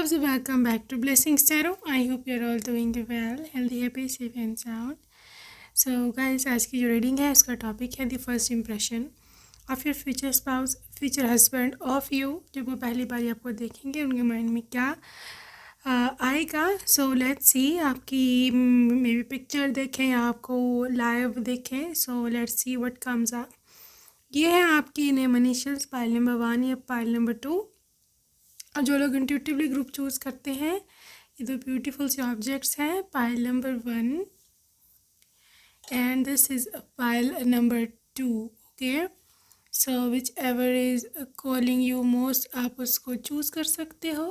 loves, welcome back to Blessings Tarot. I hope you're all doing well, healthy, happy, safe and sound. So guys, आज की जो reading है उसका topic है the first impression of your future spouse, future husband of you. जब वो पहली बार आपको देखेंगे उनके माइंड में क्या आएगा. सो लेट्स सी, आपकी मे बी पिक्चर देखें या आपको लाइव देखें. So let's see what comes up. ये है आपकी नेम इनिशियल्स, पाइल नंबर 1 या पाइल नंबर 2. और जो लोग इंट्यूटिवली ग्रुप चूज़ करते हैं, ये दो ब्यूटीफुल से ऑब्जेक्ट्स हैं, pile number 1 and this is pile number 2. Okay, so whichever is calling you most, आप उसको चूज़ कर सकते हो.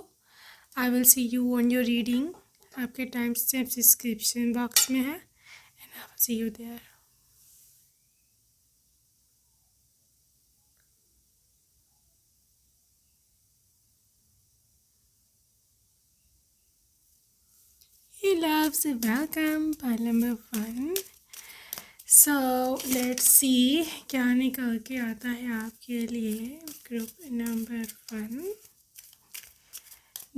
I will see you on your reading. आपके टाइम स्टेप्स डिस्क्रिप्शन बॉक्स में है and I will see you there. He loves, welcome, pile number 1. So let's see क्या निकल के आता है आपके लिए. Group number 1,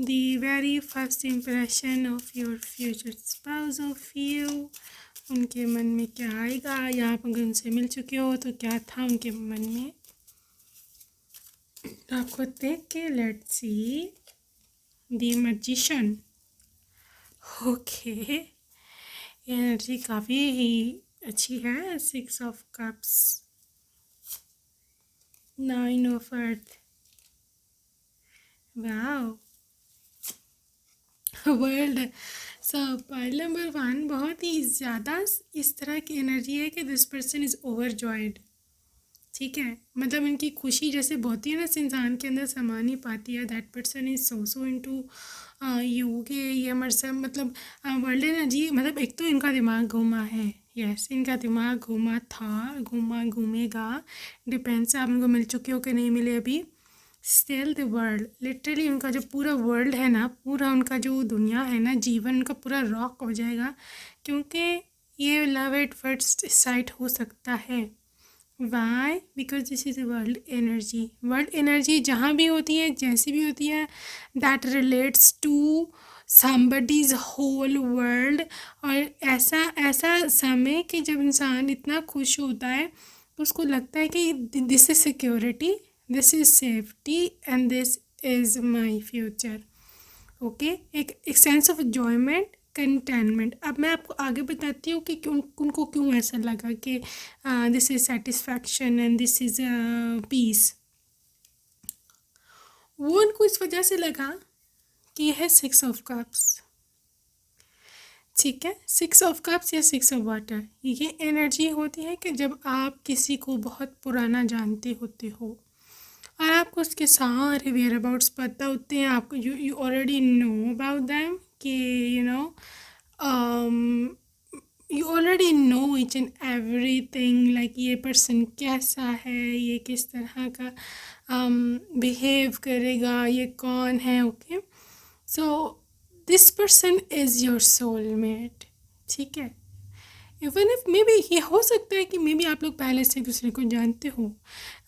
the very first impression of your future spouse of you. उनके मन में क्या आएगा, या आप अगर उनसे मिल चुके हो तो क्या था उनके मन में. आपको देख के let's see the magician. Okay, energy काफ़ी ही अच्छी है. 6 of cups, 9 of earth, wow, world. So pile number 1 बहुत ही ज़्यादा इस तरह की एनर्जी है कि दिस पर्सन इज़ ओवरजॉयड. ठीक है, मतलब इनकी खुशी जैसे बहुत ही है ना, इस इंसान के अंदर समा नहीं पाती है. That person is so into you के ये मतलब वर्ल्ड एनर्जी. मतलब एक तो इनका दिमाग घूमा है, यस इनका दिमाग घूमा था, घूमेगा, डिपेंड्स आप उनको मिल चुके हो कि नहीं मिले अभी. स्टिल द वर्ल्ड, लिटरली उनका जो पूरा वर्ल्ड है ना, पूरा उनका जो दुनिया है ना, जीवन उनका पूरा रॉक हो जाएगा, क्योंकि ये लव एट फर्स्ट साइट हो सकता है. Why? Because this is world energy. World energy जहाँ भी होती है, जैसी भी होती है, that relates to somebody's whole world. और ऐसा ऐसा समय कि जब इंसान इतना खुश होता है तो उसको लगता है कि this is security, this is safety and this is my future. Okay, एक सेंस ऑफ एन्जॉयमेंट, कंटेनमेंट. अब मैं आपको आगे बताती हूँ कि क्यों उनको क्यों ऐसा लगा कि this is satisfaction and this is piece. वो उनको इस वजह से लगा कि यह है 6 ऑफ कप्स. ठीक है, 6 ऑफ कप्स या 6 ऑफ वाटर, ये एनर्जी होती है कि जब आप किसी को बहुत पुराना जानते होते हो और आपको उसके सारे वेयर अबाउट्स पता होते हैं, आपको you already know about them कि you already know each and every thing, like ये पर्सन कैसा है, ये किस तरह का बिहेव करेगा, ये कौन है. Okay, so this person is your soulmate. ठीक है, इवन इफ मे बी ये हो सकता है कि मे बी आप लोग पहले से एक दूसरे को जानते हो,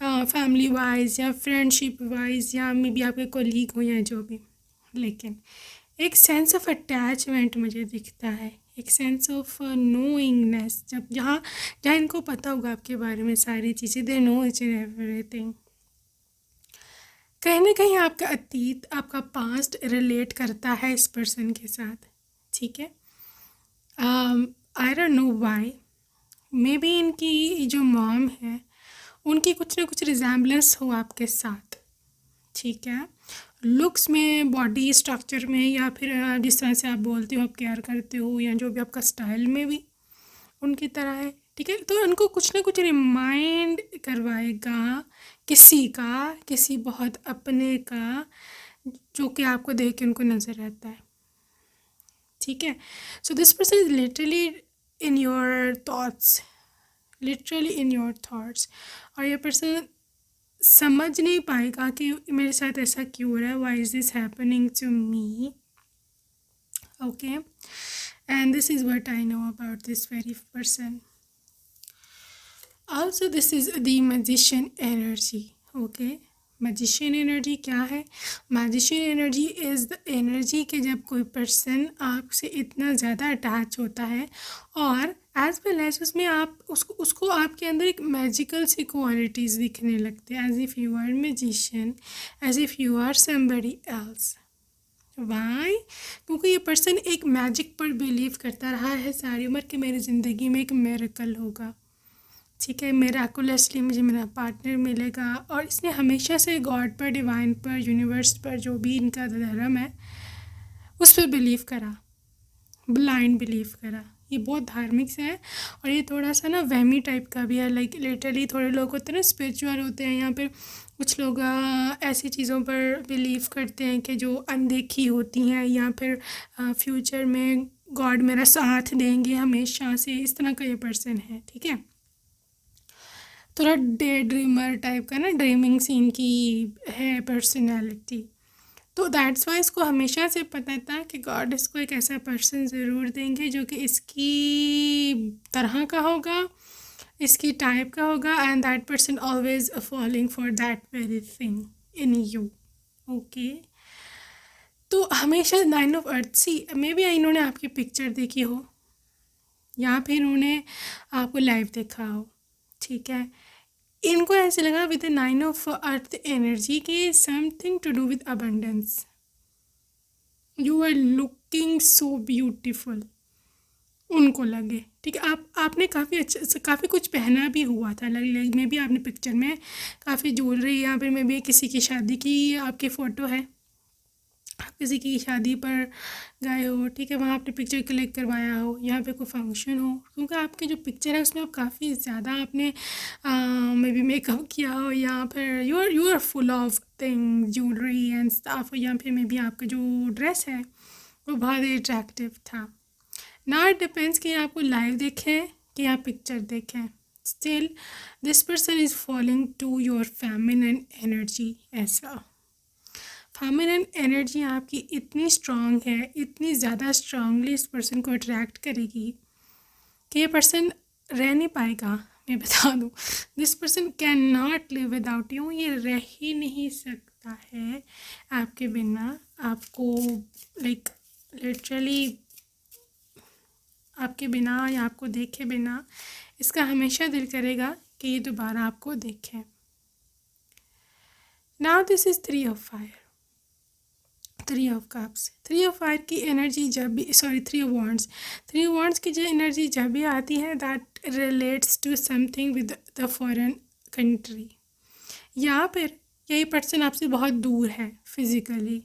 फैमिली वाइज या फ्रेंडशिप वाइज, या मे बी आपके कोलीग हो या जो भी, लेकिन एक सेंस ऑफ अटैचमेंट मुझे दिखता है, एक सेंस ऑफ नोइंगनेस. जब जहाँ जहाँ इनको पता होगा आपके बारे में सारी चीज़ें, they know each and everything. कहीं ना कहीं आपका अतीत, आपका पास्ट रिलेट करता है इस पर्सन के साथ. ठीक है, I don't know why. May be इनकी जो मॉम है उनकी कुछ ना कुछ रिजेम्बलेंस हो आपके साथ. ठीक है, लुक्स में, बॉडी स्ट्रक्चर में, या फिर जिस तरह से आप बोलते हो, आप केयर करते हो, या जो भी आपका स्टाइल में भी उनकी तरह है. ठीक है, तो उनको कुछ ना कुछ रिमाइंड करवाएगा किसी का, किसी बहुत अपने का, जो कि आपको देख के उनको नज़र आता है. ठीक है, so this person is literally in your thoughts, literally in your thoughts. और ये पर्सन समझ नहीं पाएगा कि मेरे साथ ऐसा क्यों हो रहा है, why is this happening to me. Okay, and this is what I know about this very person. Also this is the magician energy. Okay, magician energy क्या है? Magician energy is the energy कि जब कोई person आपसे इतना ज़्यादा attach होता है और एज वेल एज उसमें आप उसको उसको आपके अंदर एक मैजिकल सी क्वालिटीज़ दिखने लगते हैं, as if you are magician, as if you are somebody else. Why? क्योंकि ये पर्सन एक मैजिक पर बिलीव करता रहा है सारी उम्र कि मेरी ज़िंदगी में एक मेरेकल होगा, ठीक है, मिराकुलसली मुझे मेरा पार्टनर मिलेगा। और इसने हमेशा से गॉड पर, डिवाइन पर, यूनिवर्स पर, जो भी इनका धर्म है उस पर बिलीव करा, ब्लाइंड बिलीव करा। ये बहुत धार्मिक से है और ये थोड़ा सा ना वहमी टाइप का भी है। लाइक लिटरली थोड़े लोग होते हैं ना स्पिरिचुअल होते हैं, यहाँ पे कुछ लोग ऐसी चीज़ों पर बिलीव करते हैं कि जो अनदेखी होती हैं, या फिर फ्यूचर में गॉड मेरा साथ देंगे हमेशा से, इस तरह का ये पर्सन है, ठीक है। थोड़ा डे ड्रीमर टाइप का ना, ड्रीमिंग सीन की है पर्सनैलिटी। तो दैट्स वाई इसको हमेशा से पता था कि गॉड इसको एक ऐसा पर्सन ज़रूर देंगे जो कि इसकी तरह का होगा, इसकी टाइप का होगा, and that person always following for that very thing in you. Okay, तो हमेशा 9 of earth C may be इन्होंने आपकी पिक्चर देखी हो या फिर इन्होंने आपको लाइव देखा हो, ठीक है। इनको ऐसे लगा विद 9 ऑफ अर्थ एनर्जी के something to do with abundance, you are looking so beautiful, उनको लगे, ठीक है। आपने काफ़ी अच्छा काफ़ी कुछ पहना भी हुआ था, लाइक मे बी आपने पिक्चर में काफ़ी ज्वेलरी, या फिर मे बी किसी की शादी की आपकी फ़ोटो है, आप किसी की शादी पर गए हो, ठीक है, वहाँ आपने पिक्चर क्लिक करवाया हो, यहाँ पे कोई फंक्शन हो, क्योंकि आपकी जो पिक्चर है उसमें आप काफ़ी ज़्यादा आपने मे बी मेकअप किया हो, या फिर you are full of thing jewellery and stuff, या फिर मे बी आपका जो ड्रेस है वो बहुत ही अट्रैक्टिव था ना। इट डिपेंड्स कि आपको लाइव देखें कि आप पिक्चर देखें, still this person is following to your feminine energy as well. Feminine energy आपकी इतनी स्ट्रांग है, इतनी ज़्यादा स्ट्रांगली इस पर्सन को अट्रैक्ट करेगी कि ये पर्सन रह नहीं पाएगा। मैं बता दूँ, this person can not live without you, ये रह ही नहीं सकता है आपके बिना। आपको लाइक लिटरली आपके बिना या आपको देखे बिना इसका हमेशा दिल करेगा कि ये दोबारा आपको देखे। Now this is 3 of fire, 3 of cups. 3 of fire की एनर्जी जब भी, sorry 3 of wands, 3 of wands की जो एनर्जी जब भी आती है that relates to something with the foreign country, या फिर यही पर्सन आपसे बहुत दूर है फिज़िकली,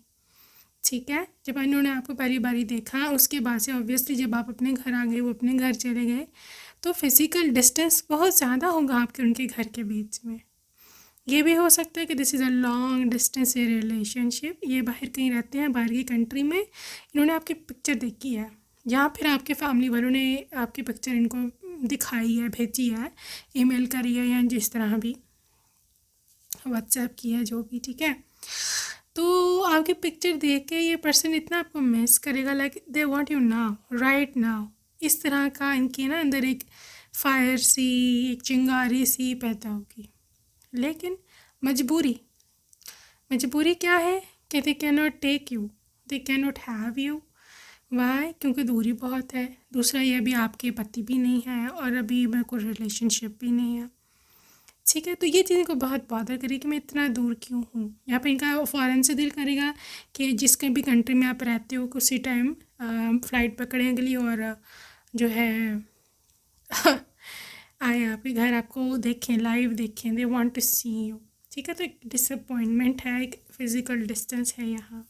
ठीक है। जब इन्होंने आपको पहली बारी देखा उसके बाद से ऑब्वियसली जब आप अपने घर आ गए, वो अपने घर चले गए, तो फिज़िकल डिस्टेंस बहुत ज़्यादा होगा आपके उनके घर के बीच में। ये भी हो सकता है कि this is a long distance relationship, ये बाहर कहीं रहते हैं, बाहर की कंट्री में, इन्होंने आपकी पिक्चर देखी है, या फिर आपके फैमिली वालों ने आपकी पिक्चर इनको दिखाई है, भेजी है, ईमेल करी है, या जिस तरह भी व्हाट्सएप की है, जो भी, ठीक है। तो आपकी पिक्चर देख के ये पर्सन इतना आपको मिस करेगा, like they want you now, right now. इस तरह का इनके ना अंदर एक फायर सी, एक चिंगारी सी पैदा होगी। लेकिन मजबूरी, मजबूरी क्या है कि they can not take you, they can not have you. Why? क्योंकि दूरी बहुत है, दूसरा ये अभी आपके पति भी नहीं है और अभी मेरे को रिलेशनशिप भी नहीं है, ठीक है। तो ये चीज़ इनको बहुत बॉदर करेगी कि मैं इतना दूर क्यों हूँ। यहाँ पे इनका फ़ौरन से दिल करेगा कि जिस भी कंट्री में आप रहते हो उसी टाइम फ़्लाइट पकड़ें अगली, और जो है आए आपके घर, आपको देखें, लाइव देखें, they want to see you, ठीक है। तो एक डिसअपॉइंटमेंट है, एक फिज़िकल डिस्टेंस है यहाँ,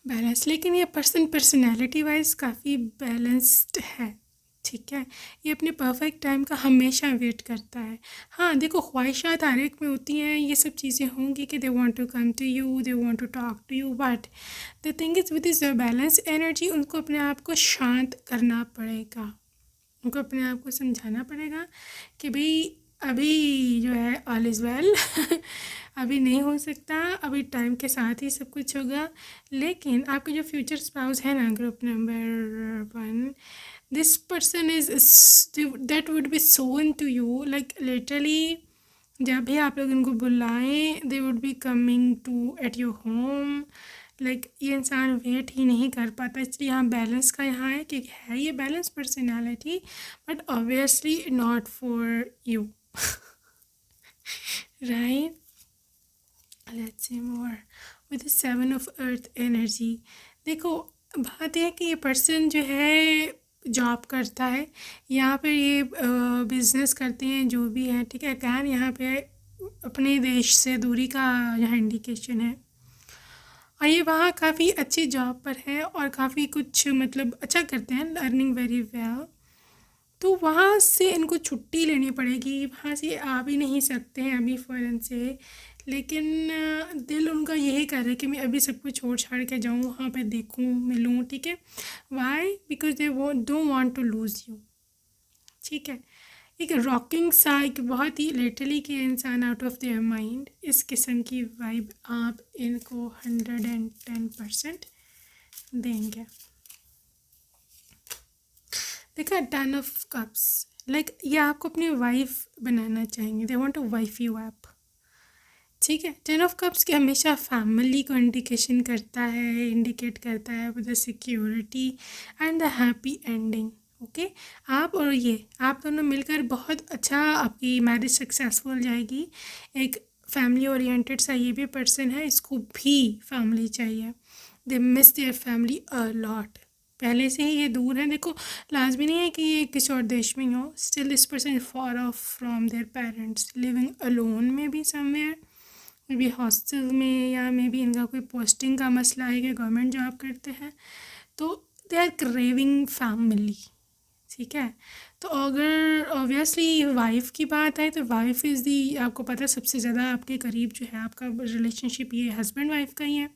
बैलेंस। लेकिन ये पर्सन पर्सनैलिटी वाइज काफ़ी बैलेंस्ड है, ठीक है। ये अपने परफेक्ट टाइम का हमेशा वेट करता है। हाँ देखो, ख्वाहिशात हर एक में होती हैं, ये सब चीज़ें होंगी कि they want to come to you, they want to talk to you, but the thing is with this balance energy उनको अपने आप को शांत करना पड़ेगा, उनको अपने आप को समझाना पड़ेगा कि भाई अभी जो है ऑल इज़ वेल अभी नहीं हो सकता, अभी टाइम के साथ ही सब कुछ होगा। लेकिन आपके जो फ्यूचर स्पाउस है ना, group number 1, this person is that would be shown to you like literally जब भी आप लोग इनको बुलाएं they would be coming to at your home. Like ये इंसान वेट ही नहीं कर पाता, इसलिए यहाँ बैलेंस का यहाँ है कि है ये balance personality, but obviously not for you. Right, let's see more with seven of earth energy. देखो बात यह है कि ये पर्सन जो है जॉब करता है, यहाँ पे ये बिजनेस करते हैं जो भी है, ठीक है। अगैन यहाँ पे अपने देश से दूरी का यहाँ इंडिकेशन है, और ये वहाँ काफ़ी अच्छी जॉब पर है और काफ़ी कुछ मतलब अच्छा करते हैं, अर्निंग वेरी वेल। तो वहाँ से इनको छुट्टी लेनी पड़ेगी, वहाँ से आ भी नहीं सकते हैं अभी फ़ौरन से, लेकिन दिल उनका यही कर रहा है कि मैं अभी सब कुछ छोड़ छाड़ के जाऊँ, वहाँ पे देखूँ मिलूँ, ठीक है। Why? Because they don't want to lose you, ठीक है। एक रॉकिंग सा, एक बहुत ही लिटरली कि इंसान आउट ऑफ देयर माइंड, इस किस्म की वाइब आप इनको 110% देंगे। देखा, 10 ऑफ कप्स, लाइक ये आपको अपनी वाइफ बनाना चाहेंगे, they want to wife you up, ठीक है। 10 ऑफ कप्स के हमेशा फैमिली को इंडिकेशन करता है, इंडिकेट करता है with the security and the happy ending. Okay, आप और ये आप दोनों मिलकर बहुत अच्छा, आपकी मैरिज सक्सेसफुल जाएगी। एक फैमिली ओरिएंटेड सा ये भी पर्सन है, इसको भी फैमिली चाहिए। They miss their family a lot, पहले से ही ये दूर है। देखो लाजमी नहीं है कि ये किसी और देश में ही हो, still this person is for of from their parents, living alone में भी समवेयर, मे बी हॉस्टल में, या मे बी इनका कोई पोस्टिंग का मसला है कि गवर्नमेंट जॉब करते हैं, तो दे आर क्रेविंग फैमिली, ठीक है। तो अगर ऑब्वियसली वाइफ की बात है तो वाइफ इज़ दी, आपको पता है सबसे ज़्यादा आपके करीब जो है आपका रिलेशनशिप ये हस्बैंड वाइफ का ही है।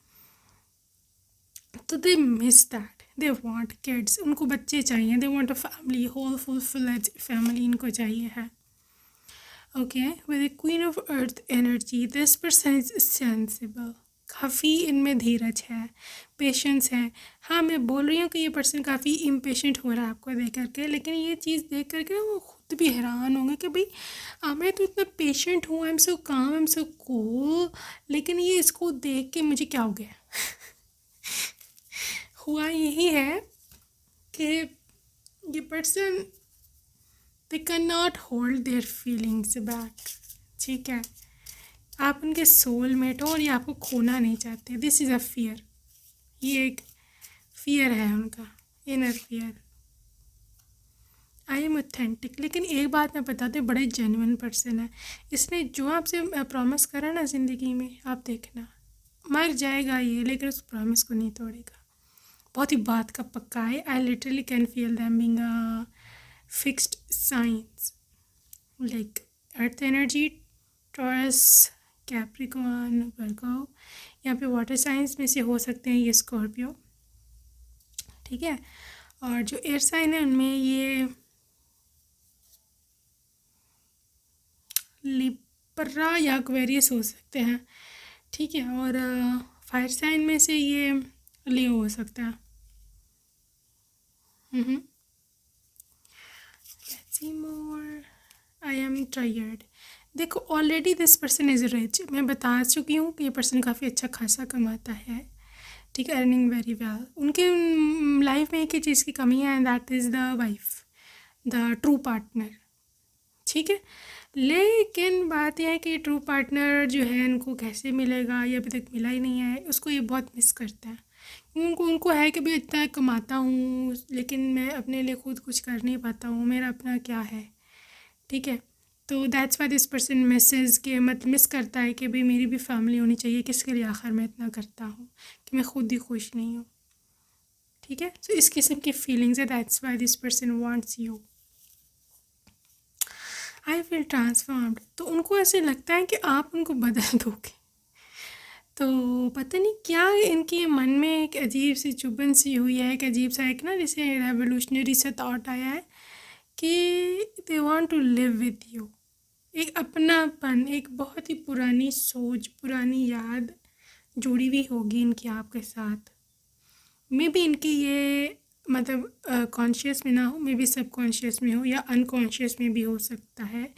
तो they miss that, they want kids, उनको बच्चे चाहिए, they want a family, whole full family इनको चाहिए है। Okay, with the queen of earth energy, this person is sensible, काफ़ी इनमें धीरज है, पेशेंस है। हाँ, मैं बोल रही हूँ कि ये पर्सन काफ़ी इम्पेशेंट हो रहा है आपको देख करके, लेकिन ये चीज़ देख करके ना वो खुद भी हैरान होंगे कि भाई मैं तो इतना पेशेंट हूँ, आई एम सो काम, आई एम सो कूल, लेकिन ये इसको देख के मुझे क्या हो गया। हुआ यही है कि ये person they can not hold their feelings back, ठीक है। आप उनके सोलमेट हो और ये आपको खोना नहीं चाहते, दिस इज़ अ फियर, ये एक फियर है उनका, inner fear. I am authentic, लेकिन एक बात मैं बताती हूँ, बड़े जेन्युइन पर्सन है। इसने जो आपसे प्रॉमिस करा ना ज़िंदगी में, आप देखना मर जाएगा ये, लेकिन उस प्रॉमिस को नहीं तोड़ेगा, बहुत ही बात का पक्का है। I literally can feel them being a fixed science, like earth energy, Taurus, Capricorn, Virgo, यहाँ पे वाटर साइंस में से हो सकते हैं ये स्कॉर्पियो, ठीक है। और जो एयर साइन है उनमें ये लिब्रा या एक्वेरियस हो सकते हैं, ठीक है। और फायर साइन में से ये लियो हो सकता है। Let's see more, I am tired. देखो already this person is rich, मैं बता चुकी हूँ कि ये पर्सन काफ़ी अच्छा खासा कमाता है, ठीक है, अर्निंग वेरी वेल। उनके लाइफ में एक ही चीज़ की कमी है and that is the wife, the true partner, ठीक है। लेकिन बात यह है कि ट्रू पार्टनर जो है उनको कैसे मिलेगा, ये अभी तक मिला ही नहीं है, उसको ये बहुत मिस करता है। उनको है कि भाई इतना कमाता हूँ लेकिन मैं अपने लिए खुद कुछ कर नहीं पाता हूँ, मेरा अपना क्या है, ठीक है। तो that's why this person Mrs के मिस करता है कि भाई मेरी भी फैमिली होनी चाहिए, किसके लिए आखिर मैं इतना करता हूँ कि मैं खुद ही खुश नहीं हूँ, ठीक है। तो इस किस्म की फीलिंग्स है, that's why this person wants you. I feel transformed, तो उनको ऐसे लगता है कि आप उनको बदल दोगे। तो पता नहीं क्या इनके मन में एक अजीब सी चुभन सी हुई है, एक अजीब सा एक ना जैसे रेवोल्यूशनरी सा थॉट आया है कि they want to live with you. एक अपनापन, एक बहुत ही पुरानी सोच, पुरानी याद जुड़ी हुई होगी इनकी आपके साथ। मे बी इनकी ये मतलब कॉन्शियस में ना हो, मे बी सबकॉन्शियस में हो या अनकॉन्शियस में भी हो सकता है,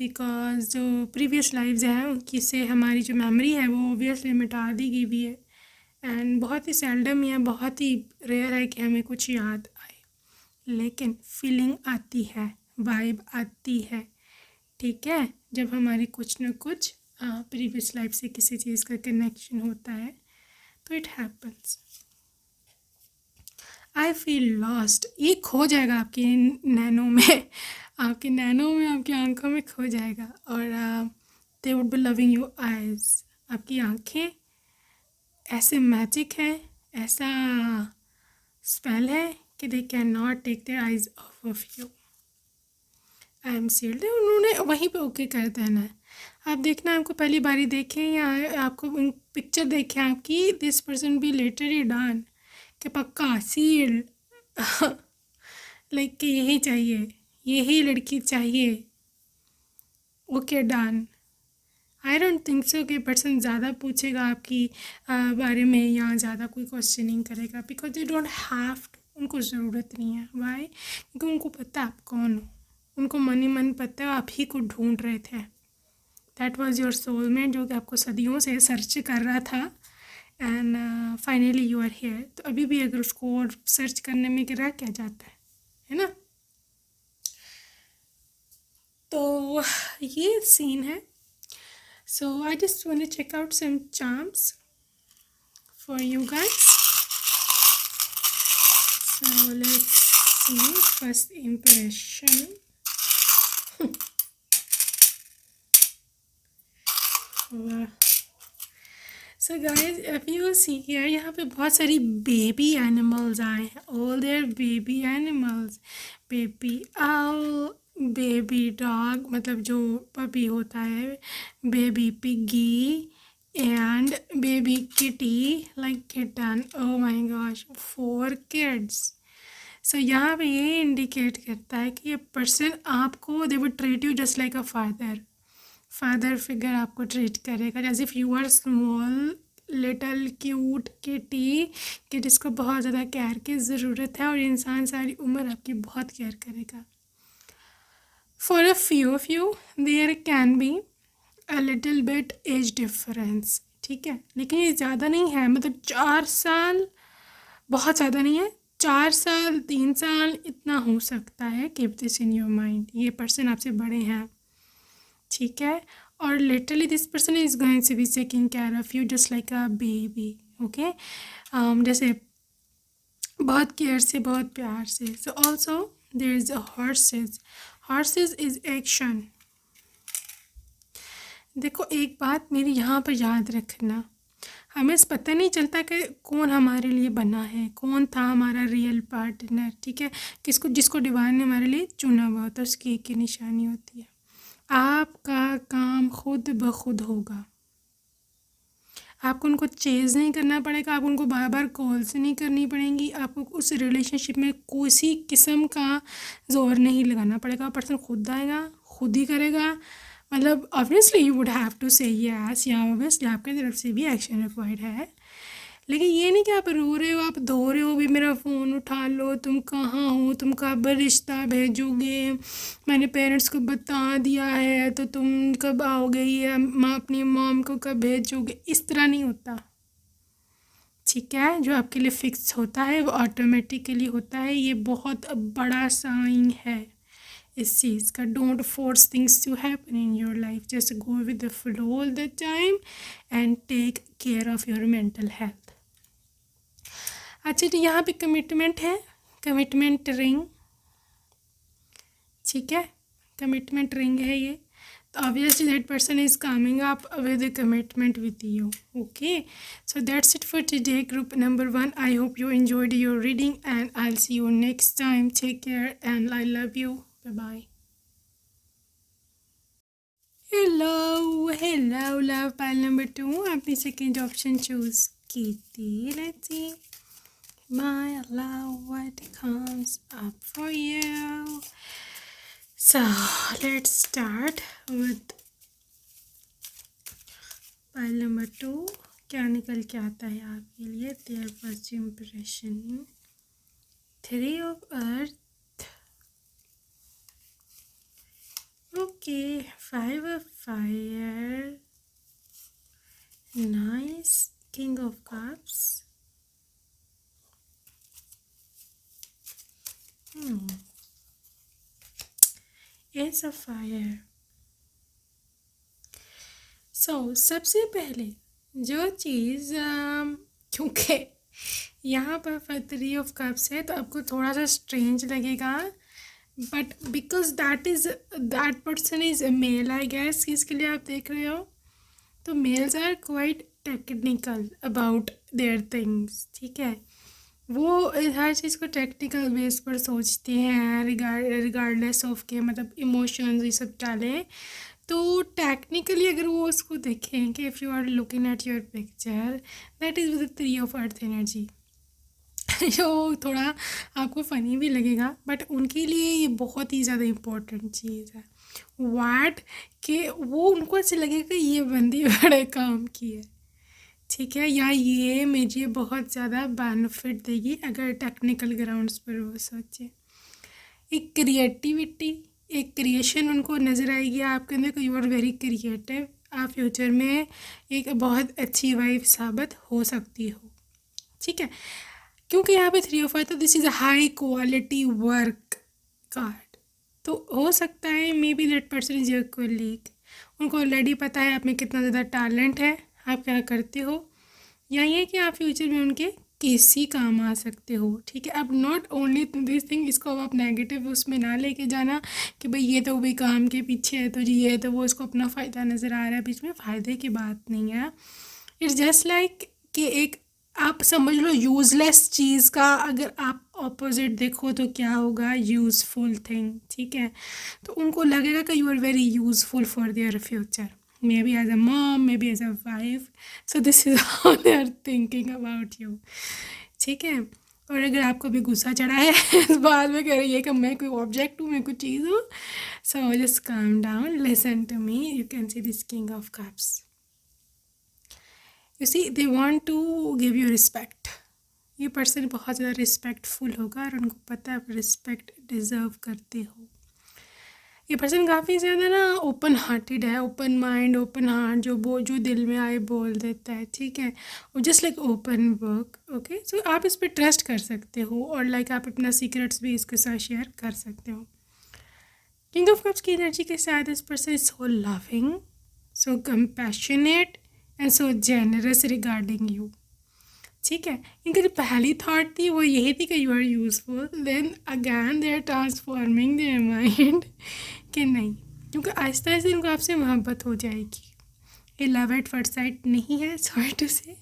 बिकॉज जो प्रीवियस लाइव्स हैं उनकी से हमारी जो मेमोरी है वो ऑब्वियसली मिटा दी गई भी है। एंड बहुत ही सेल्डम या बहुत ही रेयर है कि हमें कुछ याद आए, लेकिन फीलिंग आती है, वाइब आती है, ठीक है, जब हमारी कुछ न कुछ प्रीवियस लाइफ से किसी चीज़ का कनेक्शन होता है तो it happens. I feel lost, ये खो जाएगा आपके नैनो में, आपके नैनो में, आपकी आंखों में खो जाएगा। और they would be loving your eyes, आपकी आंखें ऐसे मैजिक है, ऐसा स्पेल है कि they can not take their eyes off you. I am sealed, उन्होंने वहीं पे ओके कर देना है। आप देखना, आपको पहली बारी देखें या आपको पिक्चर देखें आपकी, दिस पर्सन बी लेटर ही डन कि पक्का सील्ड लाइक कि यही चाहिए, यही लड़की चाहिए, okay done. I don't think so कि पर्सन ज़्यादा पूछेगा आपकी बारे में या ज़्यादा कोई क्वेश्चनिंग करेगा, because they don't have to, उनको ज़रूरत नहीं है। वाई? क्योंकि उनको पता है आप कौन हो, उनको मन ही मन पता है आप ही को ढूंढ रहे थे। दैट वॉज योर सोलमेट जो कि आपको सदियों से सर्च कर रहा था and finally you are here. तो अभी भी अगर उसको और सर्च करने में गिरा क्या जाता है ना। तो ये सीन है। So I just want to check out some charms for you guys. So let's see first impression. Wow. So guys, if you see here, यहाँ पे बहुत सारी baby animals आए हैं. All their baby animals. Baby owl, baby dog, मतलब जो puppy होता है, baby piggy, and baby kitty, like kitten. Oh my gosh, 4 kids. So यहाँ पे ये इंडिकेट करता है कि ये पर्सन आपको, they would treat you just like a father figure आपको ट्रीट करेगा, as if you are small little cute kitty कि जिसको बहुत ज़्यादा केयर की ज़रूरत है, और इंसान सारी उम्र आपकी बहुत केयर करेगा। For a few of you there can be a little bit age difference, ठीक है, लेकिन ये ज़्यादा नहीं है, मतलब 4 साल बहुत ज़्यादा नहीं है, 4 साल 3 साल इतना हो सकता है। Keep this in your mind, ये पर्सन आपसे बड़े हैं, ठीक है, और literally this person is going to be taking care of you just like a baby, okay, जैसे बहुत केयर से, बहुत प्यार से। So also there is a horses is action. देखो एक बात मेरी यहाँ पर याद रखना, हमें पता नहीं चलता कि कौन हमारे लिए बना है, कौन था हमारा रियल पार्टनर, ठीक है, किसको जिसको डिवाइन ने हमारे लिए चुना हुआ होता है, उसकी एक ही निशानी होती है, आपका काम खुद ब खुद होगा। आपको उनको चेज़ नहीं करना पड़ेगा, आपको उनको बार बार कॉल्स नहीं करनी पड़ेंगी, आपको उस रिलेशनशिप में किसी किस्म का जोर नहीं लगाना पड़ेगा, पर्सन खुद आएगा, खुद ही करेगा। मतलब obviously you would have to say yes, या ऑब्वियसली आपकी तरफ से भी एक्शन रिक्वायर्ड है, लेकिन ये नहीं कि आप रो रहे हो, आप धो रहे हो भी मेरा फ़ोन उठा लो, तुम कहाँ हो, तुम कब रिश्ता भेजोगे, मैंने पेरेंट्स को बता दिया है तो तुम कब आओगे, या माँ अपनी मॉम को कब भेजोगे, इस तरह नहीं होता, ठीक है। जो आपके लिए फिक्स होता है वो ऑटोमेटिकली होता है, ये बहुत बड़ा साइन है इस चीज़ का। Don't force things to happen in your life, just go with the flow all the time and take care of your mental health. अच्छा, तो यहाँ पे कमिटमेंट है, कमिटमेंट रिंग, ठीक है, कमिटमेंट रिंग है ये, तो obviously that person is coming up with a commitment with you, okay. So that's it for today, group number 1। I hope you enjoyed your reading and I will see you next time. Take care and I love you, bye bye. Hello love pile number 2, आपने second option choose की थी। Let's see my love what comes up for you. So let's start with pile number 2, क्या निकल के आता है आपके लिए। their first impression, 3 of earth, okay, 5 of fire, nice, king of cups, ace of fire। सबसे पहले जो चीज़ क्योंकि यहाँ पर 3 of cups है तो आपको थोड़ा सा स्ट्रेंज लगेगा, but because that person is male I guess, इसके लिए आप देख रहे हो। तो males are quite technical about their things, ठीक है। वो हर चीज़ को टेक्निकल बेस पर सोचते हैं, रिगार्डलेस ऑफ के मतलब इमोशंस ये सब डालें। तो टेक्निकली अगर वो उसको देखें कि if you are looking at your picture, that is with 3 of earth energy. जो थोड़ा आपको फ़नी भी लगेगा, बट उनके लिए ये बहुत ही ज़्यादा इम्पोर्टेंट चीज़ है। वाट कि वो उनको ऐसे लगेगा कि ये बंदी बड़े काम की है, ठीक है, या ये मुझे बहुत ज़्यादा बेनिफिट देगी अगर टेक्निकल ग्राउंड्स पर वो सोचे। एक क्रिएटिविटी, एक क्रिएशन उनको नज़र आएगी आपके अंदर कि यू आर वेरी क्रिएटिव। आप फ्यूचर में एक बहुत अच्छी वाइफ साबित हो सकती हो, ठीक है। क्योंकि यहाँ पे 3 of 5 तो this is a high quality work card. तो हो सकता है may be that person is your colleague, उनको ऑलरेडी पता है आप में कितना ज़्यादा टैलेंट है, आप क्या करते हो, या ये कि आप फ्यूचर में उनके किसी काम आ सकते हो, ठीक है। अब नॉट ओनली दिस थिंग, इसको अब आप नेगेटिव उसमें ना लेके जाना कि भाई ये तो भी काम के पीछे है तो जी ये तो वो इसको अपना फ़ायदा नज़र आ रहा है, बीच में फ़ायदे की बात नहीं है। इट्स जस्ट लाइक कि एक आप समझ लो यूज़लेस चीज़ का अगर आप ऑपोजिट देखो तो क्या होगा, यूज़फुल थिंग, ठीक है। तो उनको लगेगा कि you are very useful for their future, maybe as a mom, maybe as a wife. So this is how they are thinking about you, ठीक है। और अगर आपको भी गुस्सा चढ़ा है इस बात में कह रही है कि मैं कोई ऑब्जेक्ट हूँ, मैं कोई चीज़ हूँ, so just calm down, listen to me, you can see this king of cups. You see they want to give you respect. ये पर्सन बहुत ज़्यादा रिस्पेक्टफुल होगा और उनको पता है आप रिस्पेक्ट डिज़र्व करते हो। ये पर्सन काफ़ी ज़्यादा ना ओपन हार्टेड है, ओपन माइंड, ओपन हार्ट, जो दिल में आए बोल देता है, ठीक है। और just like open book, okay. So आप इस पर ट्रस्ट कर सकते हो और लाइक आप अपना सीक्रेट्स भी इसके साथ शेयर कर सकते हो। किंग ऑफ कप्स की एनर्जी के साथ इस person is so loving, so compassionate and so generous regarding you, ठीक है। इनकी जो पहली थॉट थी वो यही थी कि you are useful, then again they are transforming their mind कि नहीं, क्योंकि आहिस्ता आहिस्ता इनको आपसे मोहब्बत हो जाएगी। ये लव एट फर्स्ट साइट नहीं है, सॉरी टू से,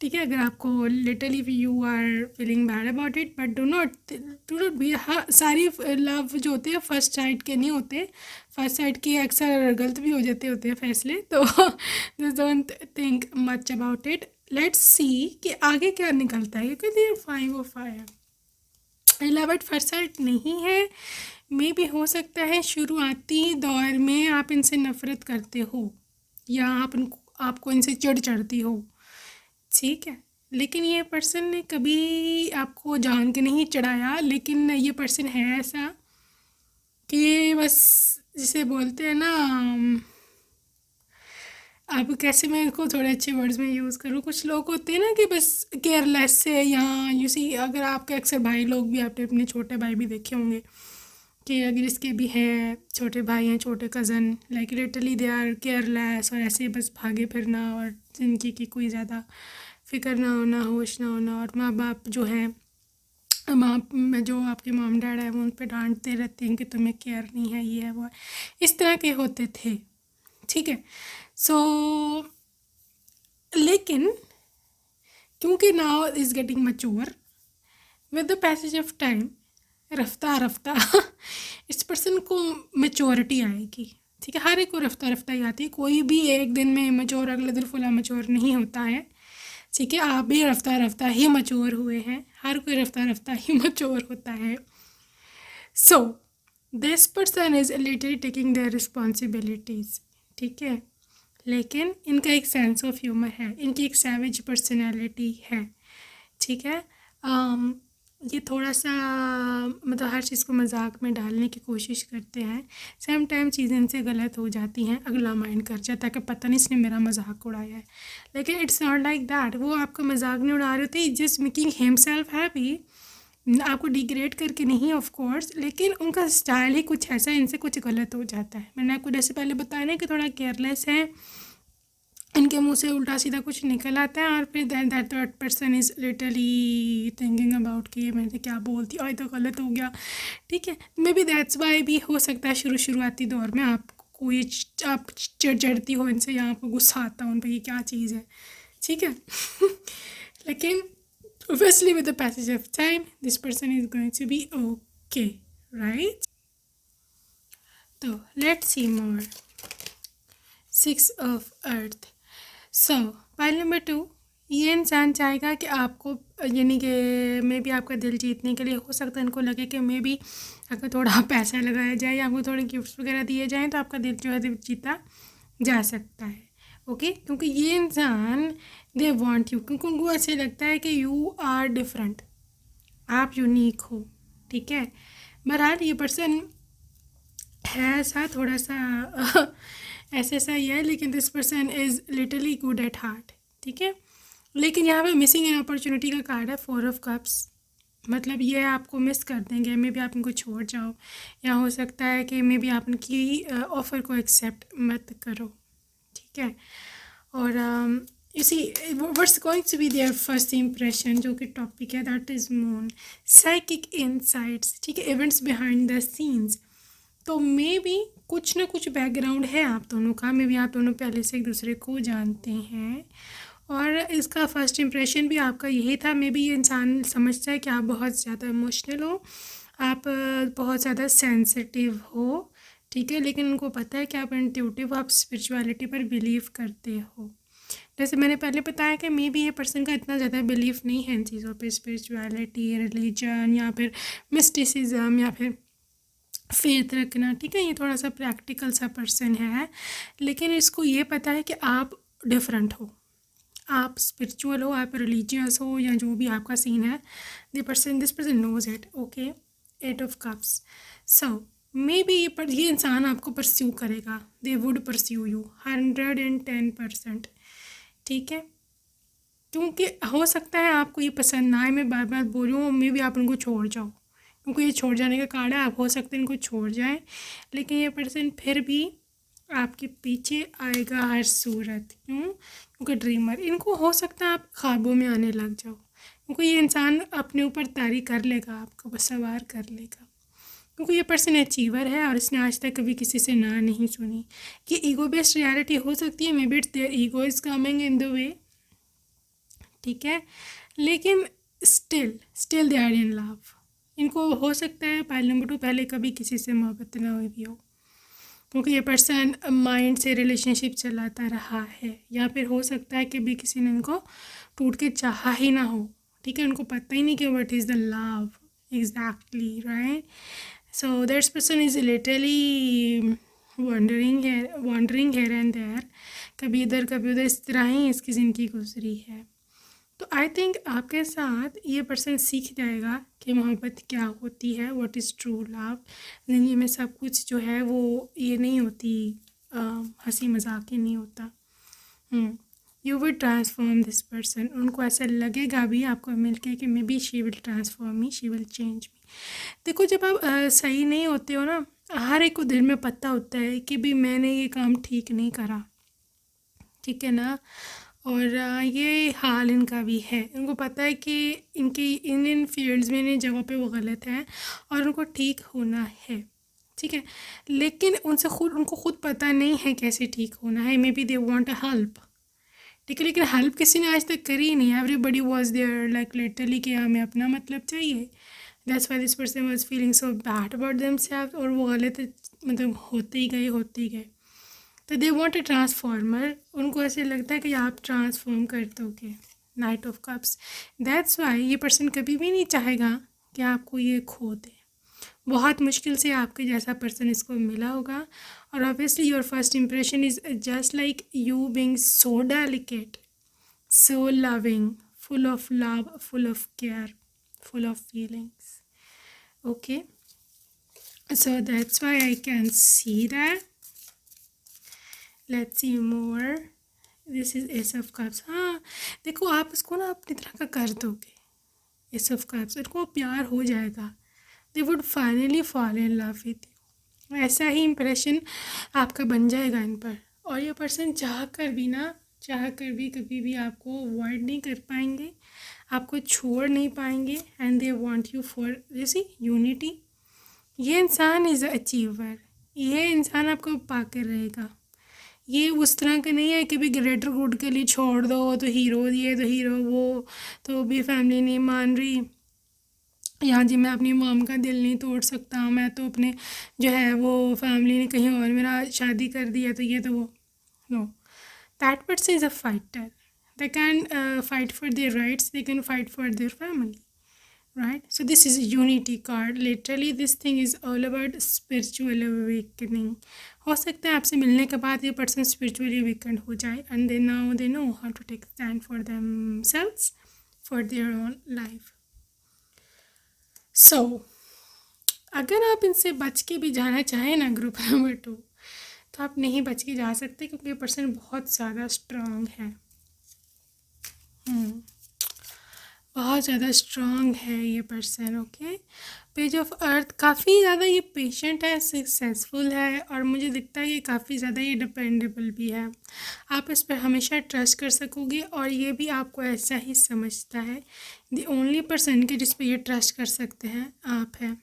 ठीक है। अगर आपको literally you are feeling bad about it, but do not be, हाँ सारी लव जो होते हैं फर्स्ट साइट के नहीं होते, फर्स्ट साइट के अक्सर गलत भी हो जाते होते हैं फैसले, तो just don't think much about it. Let's see कि आगे क्या निकलता है, क्योंकि there 5 of fire, love at first sight नहीं है। मे भी हो सकता है शुरुआती दौर में आप इनसे नफ़रत करते हो या आपको इनसे चिढ़ चढ़ती हो, ठीक है। लेकिन ये पर्सन ने कभी आपको जान के नहीं चढ़ाया, लेकिन ये पर्सन है ऐसा कि बस जिसे बोलते हैं ना, अब कैसे मैं इसको थोड़े अच्छे वर्ड्स में यूज़ करूँ, कुछ लोग होते हैं ना कि बस केयरलेस से, यहाँ यू सी अगर आपके अक्सर भाई लोग भी, आपने अपने छोटे भाई भी देखे होंगे कि अगर इसके भी हैं छोटे भाई हैं, छोटे cousin, like literally they are careless, और ऐसे बस भागे फिरना और जिंदगी की कोई ज़्यादा फिक्र ना होना, होश ना होना, और माँ बाप जो है, जो आपके मॉम डैड है वो उन पर डांटते रहते हैं कि तुम्हें केयर नहीं है, ये है वो है, इस तरह के होते थे, ठीक है। सो लेकिन क्योंकि now is getting mature with the passage of time, रफ्ता रफ्ता इस पर्सन को मेच्योरिटी आएगी, ठीक है। हर एक को रफ्ता रफ्ता ही आती है, कोई भी एक दिन में मच्योर अगले दिन फुला मच्योर नहीं होता है, ठीक है। आप भी रफ्ता रफ्ता ही मच्योर हुए हैं, हर कोई रफ्ता रफ्ता ही मच्योर होता है। So this person is literally taking their responsibilities, ठीक है। लेकिन इनका एक सेंस ऑफ ह्यूमर है, इनकी एक सैवेज पर्सनैलिटी है, ठीक है। ये थोड़ा सा मतलब हर चीज़ को मजाक में डालने की कोशिश करते हैं। सेम टाइम चीज़ें इनसे गलत हो जाती हैं, अगला माइंड कर जाता है कि पता नहीं इसने मेरा मजाक उड़ाया है। लेकिन इट्स नॉट लाइक दैट, वो आपका मजाक नहीं उड़ा रहे होते, जस्ट मेकिंग हिमसेल्फ हैप्पी, आपको डिग्रेड करके नहीं ऑफ कोर्स, लेकिन उनका स्टाइल ही कुछ ऐसा है, इनसे कुछ गलत हो जाता है। मैंने आपको जैसे पहले बताया ना कि थोड़ा केयरलेस है, इनके मुंह से उल्टा सीधा कुछ निकल आता है और फिर that person is literally thinking about कि ये मैंने क्या बोलती और तो गलत हो गया। ठीक है, मे बी दैट्स वाई भी हो सकता है शुरुआती दौर में आपको ये आप चिढ़ती हो इनसे या आपको गुस्सा आता हो उन पर, ये क्या चीज़ है। ठीक है लेकिन obviously with the passage of time this person is going to be okay, right? So let's see more. Six of Earth. So point number 2, ये इंसान चाहेगा कि आपको यानी कि मे बी आपका दिल जीतने के लिए हो सकता है इनको लगे कि मे बी अगर थोड़ा पैसा लगाया जाए या आपको थोड़े गिफ्ट्स वगैरह दिए जाएं तो आपका दिल जो है दिल जीता जा सकता है। ओके, क्योंकि ये इंसान दे वांट यू, क्योंकि उनको ऐसे लगता है कि यू आर डिफरेंट, आप यूनिक हो। ठीक है, बहरहाल ये पर्सन है ऐसा थोड़ा सा ऐसा ऐसा ही है, लेकिन this person is literally good at heart. ठीक है, लेकिन यहाँ पे मिसिंग एन अपॉर्चुनिटी का कार्ड है, 4 of Cups। मतलब ये आपको मिस कर देंगे, मे बी आप इनको छोड़ जाओ, या हो सकता है कि मे बी आप उनकी ऑफ़र को एक्सेप्ट मत करो। ठीक है, और इसी what's going to be their first impression, जो कि टॉपिक है, that is moon, psychic insights. ठीक है, इवेंट्स बिहाइंड द सीन्स। तो मे बी कुछ ना कुछ बैकग्राउंड है आप दोनों का, मे बी आप दोनों पहले से एक दूसरे को जानते हैं और इसका फर्स्ट इम्प्रेशन भी आपका यही था। मे बी ये इंसान समझता है कि आप बहुत ज़्यादा इमोशनल हो, आप बहुत ज़्यादा सेंसिटिव हो। ठीक है, लेकिन उनको पता है कि आप इंट्यूटिव, आप स्पिरिचुअलिटी पर बिलीव करते हो। जैसे मैंने पहले बताया कि मे बी ये पर्सन का इतना ज़्यादा बिलीव नहीं है इन चीज़ों पे, स्पिरिचुअलिटी, रिलीजन या फिर मिस्टिसिज्म या फिर फेथ रखना। ठीक है, ये थोड़ा सा प्रैक्टिकल सा पर्सन है, लेकिन इसको ये पता है कि आप डिफरेंट हो, आप स्पिरिचुअल हो, आप रिलीजियस हो या जो भी आपका सीन है, this person knows it. Okay, 8 of Cups। So maybe ये इंसान आपको परस्यू करेगा, दे वुड परस्यू यू 110%। ठीक है, क्योंकि हो सकता है आपको ये पसंद ना आए, मैं बार बार बोल रही हूँ, मे बी आप उनको छोड़ जाओ, क्योंकि ये छोड़ जाने का कार्ड है, आप हो सकते हैं इनको छोड़ जाएं, लेकिन ये पर्सन फिर भी आपके पीछे आएगा हर सूरत। क्यों? क्योंकि ड्रीमर, इनको हो सकता है आप ख्वाबों में आने लग जाओ, क्योंकि ये इंसान अपने ऊपर तारी कर लेगा, आपको बस सवार कर लेगा, क्योंकि ये पर्सन अचीवर है और इसने आज तक कभी किसी से ना नहीं सुनी। कि ईगो बेस्ड रियलिटी हो सकती है, maybe it's their ego is coming in the way. ठीक है, लेकिन still they are in love. इनको हो सकता है पाइल नंबर 2 पहले कभी किसी से मोहब्बत ना हुई भी हो, क्योंकि ये पर्सन माइंड से रिलेशनशिप चलाता रहा है, या फिर हो सकता है कि भी किसी ने इनको टूट के चाहा ही ना हो। ठीक है, उनको पता ही नहीं कि what is the love exactly, right? So that's person is literally wandering here and there, कभी इधर कभी उधर, इस तरह ही इसकी ज़िंदगी गुजरी है। तो आई थिंक आपके साथ ये पर्सन सीख जाएगा कि मोहब्बत क्या होती है, व्हाट इज़ ट्रू लव। ज़िंदगी में सब कुछ जो है वो ये नहीं होती, हंसी मजाक ही नहीं होता। You will transform this person, उनको ऐसा लगेगा भी आपको मिलके कि maybe she will transform me, she will change me. देखो, जब आप सही नहीं होते हो ना, हर एक को दिल में पता होता है कि भी मैंने ये काम ठीक नहीं करा। ठीक है ना, और ये हाल इनका भी है, उनको पता है कि इनकी इन फील्ड्स में, इन जगहों पे वो गलत है और उनको ठीक होना है। ठीक है, लेकिन उनको खुद पता नहीं है कैसे ठीक होना है। May be they want a help. ठीक है, लेकिन हेल्प किसी ने आज तक करी ही नहीं। Everybody was there like literally कि हमें अपना मतलब चाहिए। That's why this person was feeling so bad about themselves, और वो गलत मतलब होते ही गए। तो दे वॉन्ट अ ट्रांसफॉर्मर, उनको ऐसे लगता है कि आप ट्रांसफॉर्म कर दोगे। Night of cups. That's why ये पर्सन कभी भी नहीं चाहेगा कि आपको ये खो दे। बहुत मुश्किल से आपके जैसा पर्सन इसको मिला होगा, और obviously your first impression is just like you being so delicate, so loving, full of love, full of care, full of feelings. Okay, so that's why I can see that. Let's see more. This is Ace of Cups. हाँ देखो, आप इसको ना अपनी तरह का कर दोगे, Ace of Cups, इनको प्यार हो जाएगा. They would finally fall in love with you. ऐसा ही इम्प्रेशन आपका बन जाएगा इन पर. और ये पर्सन चाह कर भी कभी भी आपको अवॉइड नहीं कर पाएंगे, आपको छोड़ नहीं पाएंगे. And they want you for जैसी यूनिटी. ये इंसान इज़ अ अचीवर. ये इंसान आपको पाकर रहेगा. ये उस तरह का नहीं है कि भी ग्रेटर गुड के लिए छोड़ दो तो हीरो, ये तो हीरो, वो तो भी फैमिली नहीं मान रही, या जी मैं अपनी मॉम का दिल नहीं तोड़ सकता, मैं तो अपने जो है वो फैमिली ने कहीं और मेरा शादी कर दिया तो ये तो वो. No, that person is a fighter. They can fight for their rights, they can fight for their family. Right, so this is a unity card. Literally this thing is all about spiritual awakening. हो सकता है आपसे मिलने के बाद ये person spiritually awakened हो जाए, and then now they know how to take stand for themselves, for their own life. So अगर आप इनसे बच के भी जाना चाहें ना ग्रुप नंबर 2, तो आप नहीं बच के जा सकते, क्योंकि ये पर्सन बहुत ज़्यादा स्ट्रांग है. बहुत ज़्यादा स्ट्रांग है ये person. Okay, page of earth, काफ़ी ज़्यादा ये पेशेंट है, सक्सेसफुल है, और मुझे दिखता है कि काफ़ी ज़्यादा ये डिपेंडेबल भी है. आप इस पर हमेशा ट्रस्ट कर सकोगे, और ये भी आपको ऐसा ही समझता है. द ओनली पर्सन के जिस पे ये ट्रस्ट कर सकते हैं आप हैं.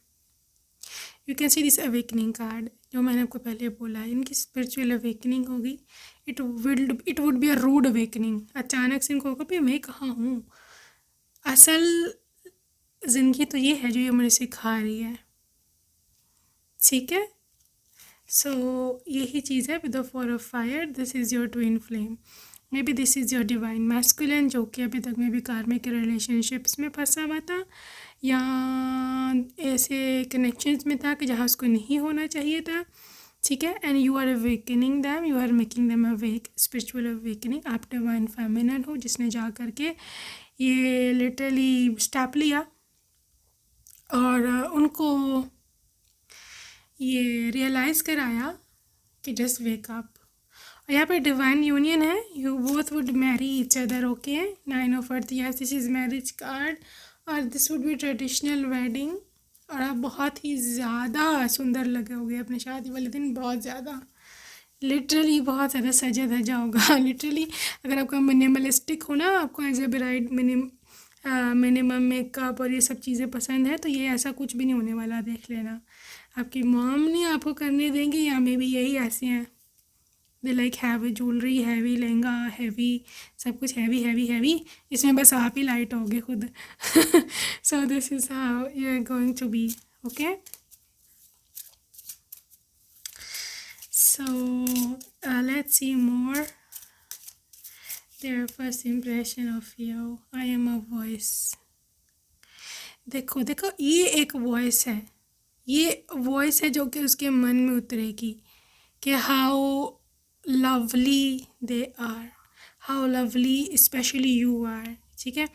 You can see this awakening card, जो मैंने आपको पहले बोला है, इनकी स्पिरिचुअल अवेकनिंग होगी. It would be a rude awakening. अचानक से इनको होगा भाई मैं कहाँ हूँ, असल ज़िंदगी तो ये है जो ये मुझे सिखा रही है. ठीक है, सो यही चीज़ है. With the 4 of fire, this is your twin flame. May be this is your divine masculine, जो कि अभी तक में भी कार्मिक रिलेशनशिप्स में फंसा हुआ था, या ऐसे कनेक्शंस में था कि जहाँ उसको नहीं होना चाहिए था. ठीक है, and you are awakening them, you are making them awake, spiritual awakening. आप डिवाइन फेमिनिन हो, जिसने जा करके ये लिटरली स्टेप लिया और उनको ये रियलाइज़ कराया कि जस्ट वेक अप. और यहाँ पे डिवाइन यूनियन है. You both would marry each other. Okay, 9 of earth, yes this is marriage card, और this would be traditional wedding. और आप बहुत ही ज़्यादा सुंदर लगोगे अपने शादी वाले दिन, बहुत ज़्यादा, लिटरली बहुत ज़्यादा सजा धजा होगा. लिटरली अगर आपका मिनिमलिस्टिक हो ना, आपको as a bride minimum makeup और ये सब चीज़ें पसंद है, तो ये ऐसा कुछ भी नहीं होने वाला. देख लेना, आपकी मॉम नहीं आपको करने देंगे, या मे भी यही ऐसे हैं. They like heavy jewellery, heavy lehenga, heavy सब कुछ, हैवी हैवी हैवी. इसमें बस आप ही लाइट होगे खुद. So this is how you are going to be. Okay, so let's see more. Their first impression of you. I am a voice. देखो देखो, ये एक वॉइस है, ये वॉइस है जो कि उसके मन में उतरेगी कि how lovely they are, how lovely specially you are. ठीक है,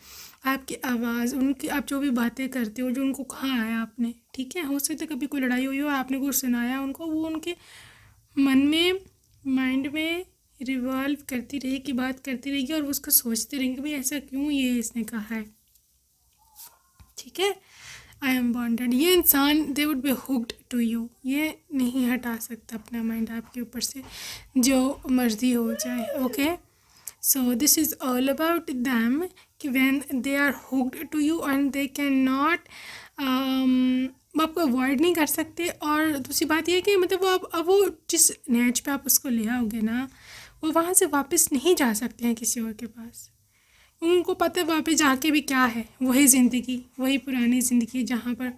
आपकी आवाज़, उनकी, आप जो भी बातें करते हो, जो उनको कहा है आपने, ठीक है, हो सकता है कभी कोई लड़ाई हुई हो, आपने कुछ सुनाया उनको, वो उनके मन में, माइंड में रिवॉल्व करती रहेगी, बात करती रहेगी, और वो उसको सोचते रहेंगे भाई ऐसा क्यों ये इसने कहा है. ठीक है, आई एम बॉन्डेड. ये इंसान, they would be hooked to you. ये नहीं हटा सकता अपना माइंड आपके ऊपर से, जो मर्जी हो जाए. Okay, so this is all about them कि when they are hooked to you and they can not, वो आपको अवॉइड नहीं कर सकते. और दूसरी बात यह कि मतलब वो अब वो जिस नेच पे आप उसको ले आओगे ना, वो वहाँ से वापस नहीं जा सकते हैं किसी और के पास. उनको पता है वहाँ पे जाके भी क्या है, वही ज़िंदगी, वही पुरानी ज़िंदगी, जहाँ पर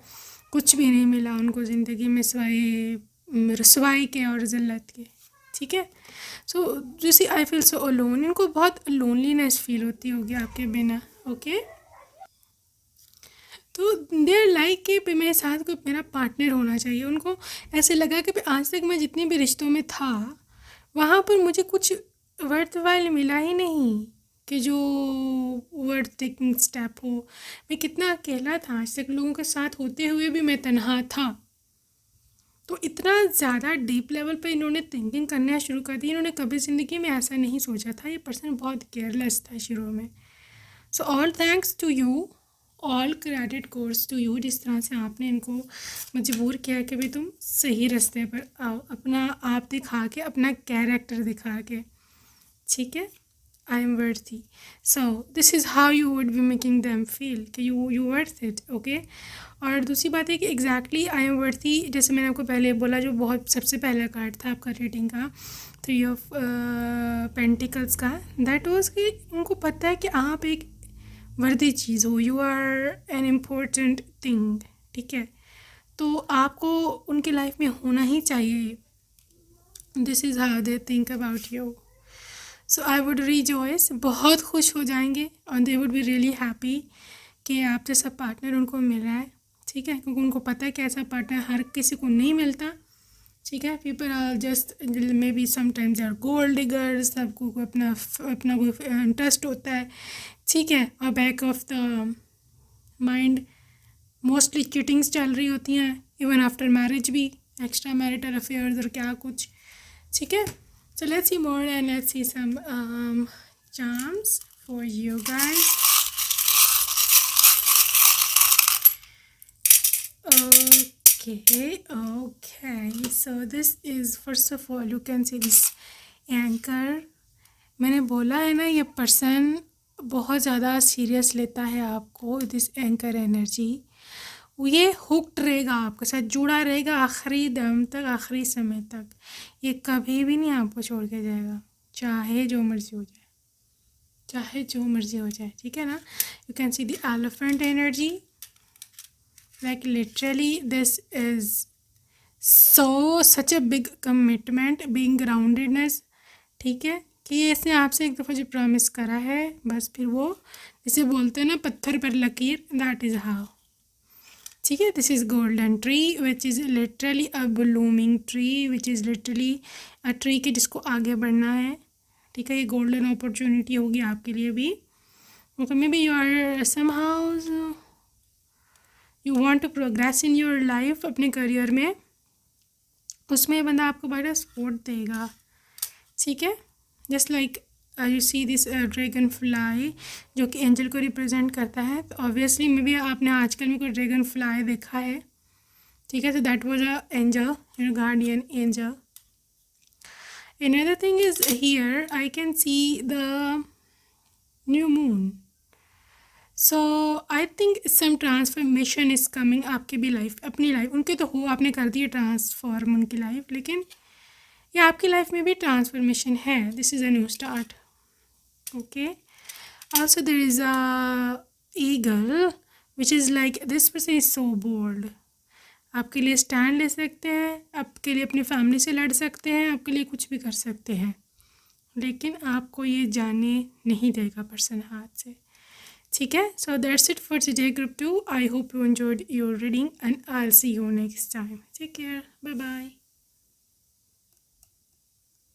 कुछ भी नहीं मिला उनको ज़िंदगी में सिवाय रसवाई के और ज़िल्लत के. ठीक है, सो जैसे आई फील सो अलोन, इनको बहुत लोनलीनेस फील होती होगी आपके बिना. ओके, तो देर लाइक कि मेरे साथ कोई मेरा पार्टनर होना चाहिए. उनको ऐसे लगा कि आज तक मैं जितने भी रिश्तों में था, वहाँ पर मुझे कुछ वर्थ वाइल मिला ही नहीं, कि जो वर्थ टेकिंग स्टेप हो। मैं कितना अकेला था, आज तक लोगों के साथ होते हुए भी मैं तन्हा था। तो इतना ज़्यादा डीप लेवल पे इन्होंने थिंकिंग करना शुरू कर दी। इन्होंने कभी ज़िंदगी में ऐसा नहीं सोचा था। ये पर्सन बहुत केयरलेस था शुरू में। So all thanks to you, all credit goes to you, जिस तरह से आपने इनको मजबूर किया कि भाई तुम सही रास्ते पर आओ, अपना आप दिखा के, अपना कैरेक्टर दिखा के। ठीक है, I am worthy. So this is how you would be making them feel कि यू वर्थ इट। ओके। और दूसरी बात है कि एग्जैक्टली आई एम वर्थी, जैसे मैंने आपको पहले बोला, जो बहुत सबसे पहला कार्ड था आपका रीडिंग का, 3 ऑफ पेंटिकल्स का, दैट वाज कि उनको पता है कि आप एक वर्दी चीज़ हो, you are an important thing. ठीक है, तो आपको उनकी लाइफ में होना ही चाहिए। This is how they think about you. So I would rejoice, बहुत खुश हो जाएंगे, और they would be really happy कि आप जैसा पार्टनर उनको मिल रहा है। ठीक है, क्योंकि उनको पता है कि ऐसा पार्टनर हर किसी को नहीं मिलता। ठीक है, people are just maybe sometimes they are gold diggers, सबको को अपना अपना कोई इंटरेस्ट होता है। ठीक है, और back of the mind mostly cheatings चल रही होती हैं, इवन आफ्टर मैरिज भी, एक्स्ट्रा मैरिटल अफेयर्स और क्या कुछ। ठीक है, so let's see more and let's see some charms for you guys. Okay, so this is, first of all, you can see this anchor. मैंने बोला है ना, ये पर्सन बहुत ज़्यादा सीरियस लेता है आपको, दिस एंकर एनर्जी। ये हुक्ड रहेगा, आपके साथ जुड़ा रहेगा आखिरी दम तक, आखिरी समय तक। ये कभी भी नहीं आपको छोड़ के जाएगा, चाहे जो मर्ज़ी हो जाए, चाहे जो मर्ज़ी हो जाए। ठीक है ना। You can see the elephant energy, like literally this is such a big commitment, being groundedness. ठीक है, कि ये इसने आपसे एक दफ़ा जो प्रॉमिस करा है, बस फिर वो जिसे बोलते हैं ना पत्थर पर लकीर, दैट इज़ हाउ। ठीक है, this is golden tree which is literally a blooming tree, which is literally a tree के जिसको आगे बढ़ना है। ठीक है, ये गोल्डन अपॉर्चुनिटी होगी आपके लिए भी। मतलब maybe you are somehow you want to progress in your life, अपने करियर में, उसमें ये बंदा आपको बड़ा सपोर्ट देगा। ठीक है, just like you see this dragon fly, जो कि एंजल को रिप्रेजेंट करता है। तो ऑब्वियसली मे बी आपने आजकल में कोई ड्रैगन फ्लाई देखा है। ठीक है, so that was a angel, your guardian angel. Another thing is here I can see the new moon. So I think some transformation is coming आपके भी लाइफ, अपनी लाइफ, उनके तो हो, आपने कर दी ट्रांसफॉर्म उनकी लाइफ, लेकिन ये आपकी लाइफ में भी ट्रांसफॉर्मेशन है। This is a new start. Okay, also there is a eagle which is like this person is so bold, आपके लिए स्टैंड ले सकते हैं, आपके लिए अपनी फैमिली से लड़ सकते हैं, आपके लिए कुछ भी कर सकते हैं, लेकिन आपको ये जाने नहीं देगा पर्सन हाथ से। ठीक है, so that's it for today group 2। I hope you enjoyed your reading and I will see you next time. Take care, bye bye.